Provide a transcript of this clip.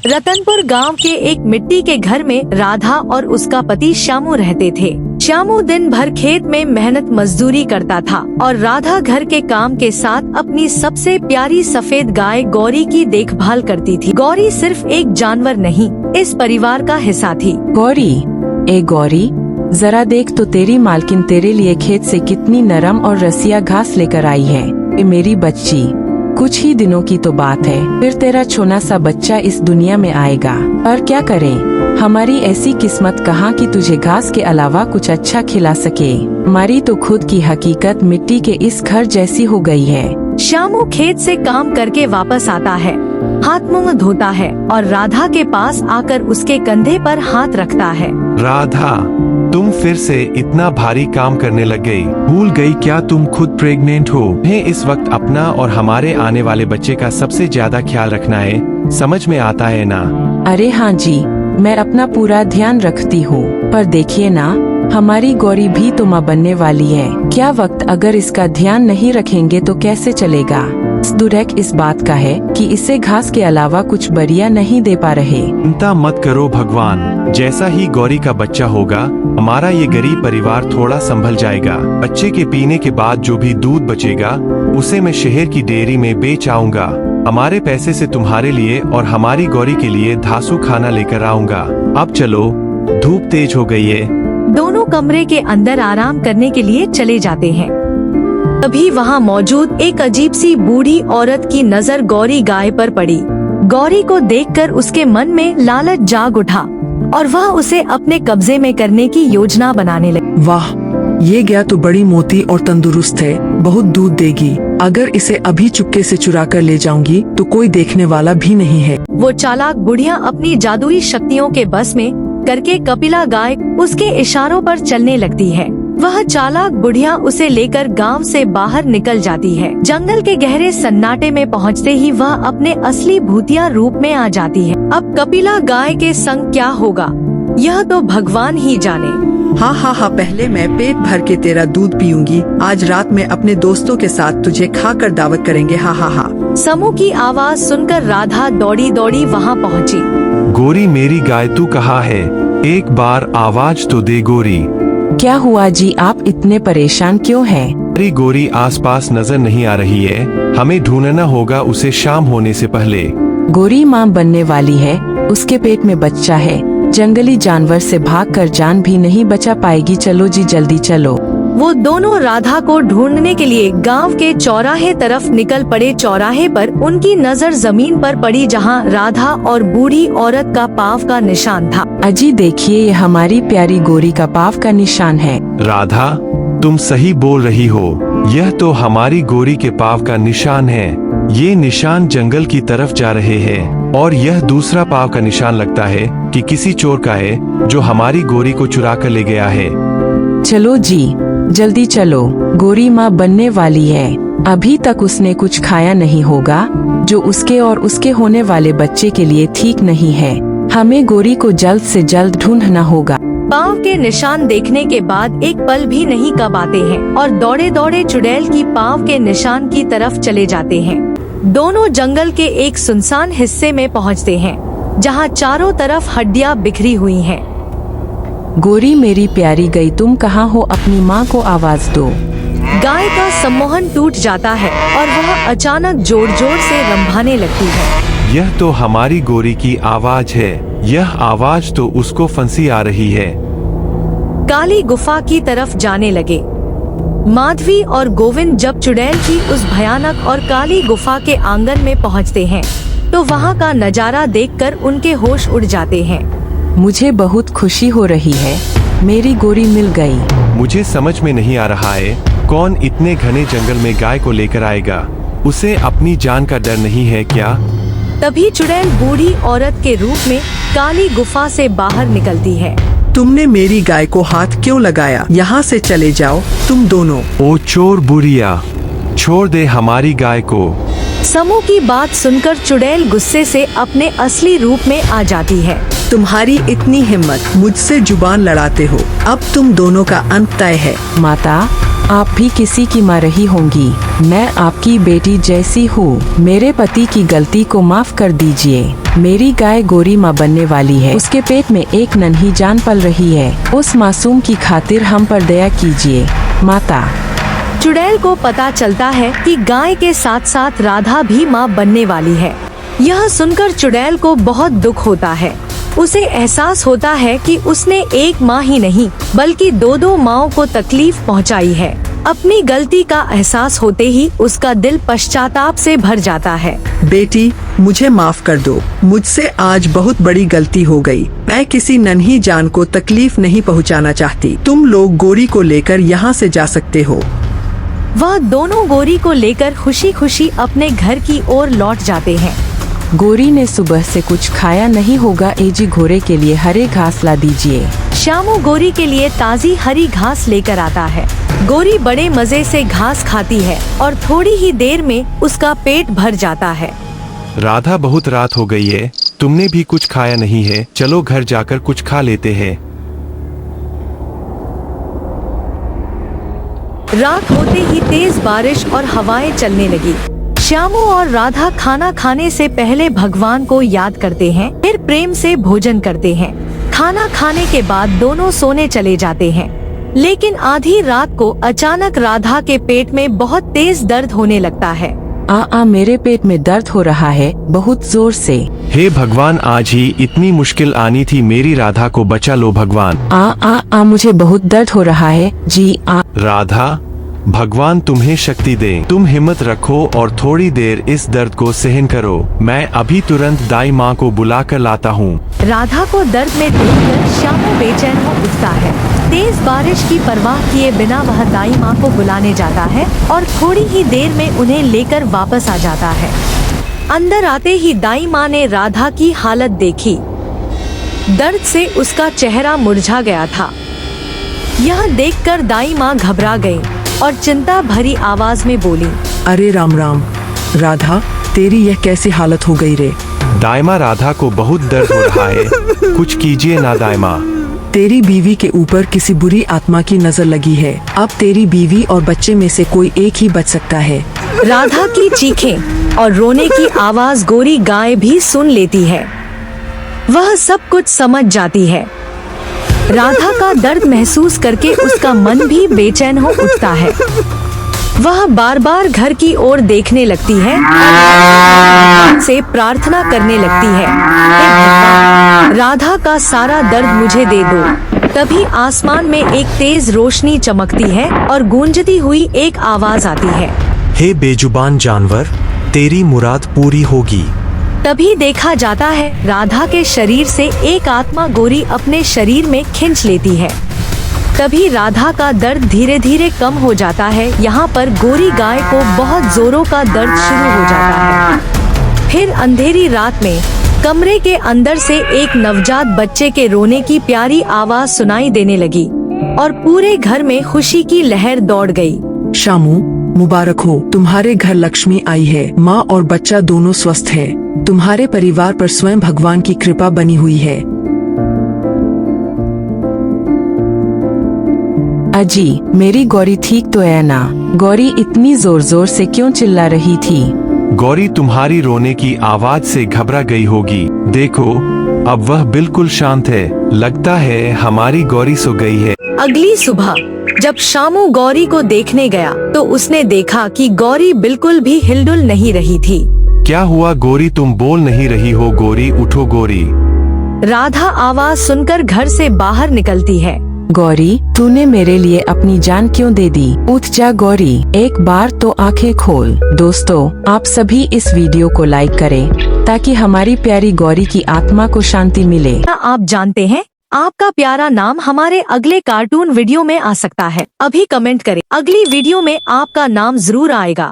रतनपुर गांव के एक मिट्टी के घर में राधा और उसका पति श्यामू रहते थे। श्यामू दिन भर खेत में मेहनत मजदूरी करता था और राधा घर के काम के साथ अपनी सबसे प्यारी सफेद गाय गौरी की देखभाल करती थी। गौरी सिर्फ एक जानवर नहीं, इस परिवार का हिस्सा थी। गौरी, ए गौरी, जरा देख तो तेरी मालकिन तेरे लिए खेत से कितनी नरम और रसिया घास लेकर आई है। ए मेरी बच्ची, कुछ ही दिनों की तो बात है, फिर तेरा छोटा सा बच्चा इस दुनिया में आएगा। पर क्या करें, हमारी ऐसी किस्मत कहाँ कि तुझे घास के अलावा कुछ अच्छा खिला सके। हमारी तो खुद की हकीकत मिट्टी के इस घर जैसी हो गई है। श्यामू खेत से काम करके वापस आता है, हाथ मुंह धोता है और राधा के पास आकर उसके कंधे पर हाथ रखता है। राधा, तुम फिर से इतना भारी काम करने लग गई। भूल गई क्या तुम खुद प्रेग्नेंट हो? है इस वक्त अपना और हमारे आने वाले बच्चे का सबसे ज्यादा ख्याल रखना है, समझ में आता है ना? अरे हाँ जी, मैं अपना पूरा ध्यान रखती हूँ, पर देखिए ना, हमारी गौरी भी तो माँ बनने वाली है। क्या वक्त अगर इसका ध्यान नहीं रखेंगे तो कैसे चलेगा? दुर्भाग्य इस बात का है कि इसे घास के अलावा कुछ बढ़िया नहीं दे पा रहे। चिंता मत करो भगवान, जैसा ही गौरी का बच्चा होगा हमारा ये गरीब परिवार थोड़ा संभल जाएगा। बच्चे के पीने के बाद जो भी दूध बचेगा उसे मैं शहर की डेयरी में बेच आऊंगा। हमारे पैसे से तुम्हारे लिए और हमारी गौरी के लिए धासु खाना लेकर आऊंगा। अब चलो, धूप तेज हो गई है। दोनों कमरे के अंदर आराम करने के लिए चले जाते हैं। तभी वहाँ मौजूद एक अजीब सी बूढ़ी औरत की नजर गौरी गाय पर पड़ी। गौरी को देखकर उसके मन में लालच जाग उठा और वह उसे अपने कब्जे में करने की योजना बनाने लगी। वाह, ये गाय तो बड़ी मोटी और तंदुरुस्त है, बहुत दूध देगी। अगर इसे अभी चुपके से चुरा कर ले जाऊंगी तो कोई देखने वाला भी नहीं है। वो चालाक बुढ़िया अपनी जादुई शक्तियों के बस में करके कपिला गाय उसके इशारों पर चलने लगती है। वह चालाक बुढ़िया उसे लेकर गांव से बाहर निकल जाती है। जंगल के गहरे सन्नाटे में पहुंचते ही वह अपने असली भूतिया रूप में आ जाती है। अब कपिला गाय के संग क्या होगा, यह तो भगवान ही जाने। हाँ हाँ हाँ, पहले मैं पेट भर के तेरा दूध पीऊंगी। आज रात में अपने दोस्तों के साथ तुझे खाकर दावत करेंगे। हाँ हाँ हाँ। समूह की आवाज सुनकर राधा दौड़ी दौड़ी वहाँ पहुँची। गौरी मेरी गाय तू कहाँ है? एक बार आवाज तो दे गौरी। क्या हुआ जी, आप इतने परेशान क्यों हैं? मेरी गौरी आसपास नजर नहीं आ रही है, हमें ढूंढना होगा उसे शाम होने से पहले। गौरी माँ बनने वाली है, उसके पेट में बच्चा है, जंगली जानवर से भागकर जान भी नहीं बचा पाएगी। चलो जी, जल्दी चलो। वो दोनों राधा को ढूंढने के लिए गांव के चौराहे तरफ निकल पड़े। चौराहे पर उनकी नजर जमीन पर पड़ी जहां राधा और बूढ़ी औरत का पाँव का निशान था। अजी देखिए, ये हमारी प्यारी गौरी का पाँव का निशान है। राधा, तुम सही बोल रही हो, यह तो हमारी गौरी के पाँव का निशान है। ये निशान जंगल की तरफ जा रहे हैं और यह दूसरा पाँव का निशान लगता है कि किसी चोर का है जो हमारी गौरी को चुरा कर ले गया है। चलो जी, जल्दी चलो, गौरी माँ बनने वाली है। अभी तक उसने कुछ खाया नहीं होगा, जो उसके और उसके होने वाले बच्चे के लिए ठीक नहीं है। हमें गौरी को जल्द से जल्द ढूंढना होगा। पाँव के निशान देखने के बाद एक पल भी नहीं कबाते हैं और दौड़े दौड़े चुड़ैल की पाँव के निशान की तरफ चले जाते हैं। दोनों जंगल के एक सुनसान हिस्से में पहुंचते हैं, जहां चारों तरफ हड्डियां बिखरी हुई हैं। गौरी मेरी प्यारी गई, तुम कहाँ हो? अपनी माँ को आवाज दो। गाय का सम्मोहन टूट जाता है और वह अचानक जोर जोर से रंभाने लगती है। यह तो हमारी गौरी की आवाज है, यह आवाज तो उसको फंसी आ रही है। काली गुफा की तरफ जाने लगे। माधवी और गोविंद जब चुड़ैल की उस भयानक और काली गुफा के आंगन में पहुंचते हैं, तो वहां का नजारा देखकर उनके होश उड़ जाते हैं। मुझे बहुत खुशी हो रही है, मेरी गौरी मिल गई। मुझे समझ में नहीं आ रहा है, कौन इतने घने जंगल में गाय को लेकर आएगा? उसे अपनी जान का डर नहीं है क्या? तभी चुड़ैल बूढ़ी औरत के रूप में काली गुफा से बाहर निकलती है। तुमने मेरी गाय को हाथ क्यों लगाया? यहाँ से चले जाओ तुम दोनों। ओ चोर बुढ़िया, छोड़ दे हमारी गाय को। समूह की बात सुनकर चुड़ैल गुस्से से अपने असली रूप में आ जाती है। तुम्हारी इतनी हिम्मत, मुझसे जुबान लड़ाते हो, अब तुम दोनों का अंत तय है। माता, आप भी किसी की माँ रही होंगी। मैं आपकी बेटी जैसी हूँ। मेरे पति की गलती को माफ कर दीजिए। मेरी गाय गोरी माँ बनने वाली है। उसके पेट में एक नन्ही जान पल रही है। उस मासूम की खातिर हम पर दया कीजिए माता। चुड़ैल को पता चलता है कि गाय के साथ साथ राधा भी माँ बनने वाली है। यह सुनकर चुड़ैल को बहुत दुख होता है। उसे एहसास होता है कि उसने एक माँ ही नहीं बल्कि दो माँओं को तकलीफ पहुँचाई है। अपनी गलती का एहसास होते ही उसका दिल पश्चाताप से भर जाता है। बेटी, मुझे माफ कर दो। मुझसे आज बहुत बड़ी गलती हो गई। मैं किसी नन्ही जान को तकलीफ नहीं पहुंचाना चाहती। तुम लोग गोरी को लेकर यहाँ से जा सकते हो। वह दोनों गोरी को लेकर खुशी खुशी अपने घर की ओर लौट जाते हैं। गोरी ने सुबह से कुछ खाया नहीं होगा। एजी घोड़े के लिए हरे घास ला दीजिए। श्यामू गोरी के लिए ताज़ी हरी घास लेकर आता है। गोरी बड़े मजे से घास खाती है और थोड़ी ही देर में उसका पेट भर जाता है। राधा, बहुत रात हो गई है, तुमने भी कुछ खाया नहीं है। चलो घर जाकर कुछ खा लेते हैं। रात होते ही तेज बारिश और हवाएं चलने लगी। श्यामू और राधा खाना खाने से पहले भगवान को याद करते हैं, फिर प्रेम से भोजन करते हैं। खाना खाने के बाद दोनों सोने चले जाते हैं। लेकिन आधी रात को अचानक राधा के पेट में बहुत तेज दर्द होने लगता है। मेरे पेट में दर्द हो रहा है बहुत जोर से। हे भगवान, आज ही इतनी मुश्किल आनी थी, मेरी राधा को बचा लो भगवान। मुझे बहुत दर्द हो रहा है जी। राधा, भगवान तुम्हें शक्ति दे। तुम हिम्मत रखो और थोड़ी देर इस दर्द को सहन करो। मैं अभी तुरंत दाई माँ को बुला कर लाता हूँ। राधा को दर्द में देखकर श्यामू बेचैन हो उठता है। तेज बारिश की परवाह किए बिना वह दाई माँ को बुलाने जाता है और थोड़ी ही देर में उन्हें लेकर वापस आ जाता है। अंदर आते ही दाई माँ ने राधा की हालत देखी। दर्द से उसका चेहरा मुरझा गया था। यह देखकर दाई माँ घबरा गई और चिंता भरी आवाज में बोली, अरे राम राम राधा, तेरी यह कैसी हालत हो गई रे? दाइमा, राधा को बहुत दर्द हो रहा है, कुछ कीजिए ना दाइमा। तेरी बीवी के ऊपर किसी बुरी आत्मा की नजर लगी है। अब तेरी बीवी और बच्चे में से कोई एक ही बच सकता है। राधा की चीखें और रोने की आवाज गोरी गाय भी सुन लेती है। वह सब कुछ समझ जाती है। राधा का दर्द महसूस करके उसका मन भी बेचैन हो उठता है। वह बार बार घर की ओर देखने लगती है और से प्रार्थना करने लगती है, हे भगवान, राधा का सारा दर्द मुझे दे दो। तभी आसमान में एक तेज रोशनी चमकती है और गूंजती हुई एक आवाज आती है, हे बेजुबान जानवर, तेरी मुराद पूरी होगी। तभी देखा जाता है राधा के शरीर से एक आत्मा गोरी अपने शरीर में खींच लेती है। तभी राधा का दर्द धीरे धीरे कम हो जाता है। यहाँ पर गोरी गाय को बहुत जोरों का दर्द शुरू हो जाता है। फिर अंधेरी रात में कमरे के अंदर से एक नवजात बच्चे के रोने की प्यारी आवाज सुनाई देने लगी और पूरे घर में खुशी की लहर दौड़ गई। श्यामू, मुबारक हो, तुम्हारे घर लक्ष्मी आई है। माँ और बच्चा दोनों स्वस्थ है। तुम्हारे परिवार पर स्वयं भगवान की कृपा बनी हुई है। अजी, मेरी गौरी ठीक तो है ना? गौरी इतनी जोर जोर से क्यों चिल्ला रही थी? गौरी तुम्हारी रोने की आवाज से घबरा गई होगी। देखो, अब वह बिल्कुल शांत है। लगता है हमारी गौरी सो गई है। अगली सुबह जब श्यामू गौरी को देखने गया तो उसने देखा कि गौरी बिल्कुल भी हिलडुल नहीं रही थी। क्या हुआ गौरी, तुम बोल नहीं रही हो? गौरी, उठो गौरी। राधा आवाज सुनकर घर से बाहर निकलती है। गौरी, तूने मेरे लिए अपनी जान क्यों दे दी? उठ जा गौरी, एक बार तो आंखें खोल। दोस्तों, आप सभी इस वीडियो को लाइक करें ताकि हमारी प्यारी गौरी की आत्मा को शांति मिले। क्या आप जानते हैं आपका प्यारा नाम हमारे अगले कार्टून वीडियो में आ सकता है? अभी कमेंट करें, अगली वीडियो में आपका नाम जरूर आएगा।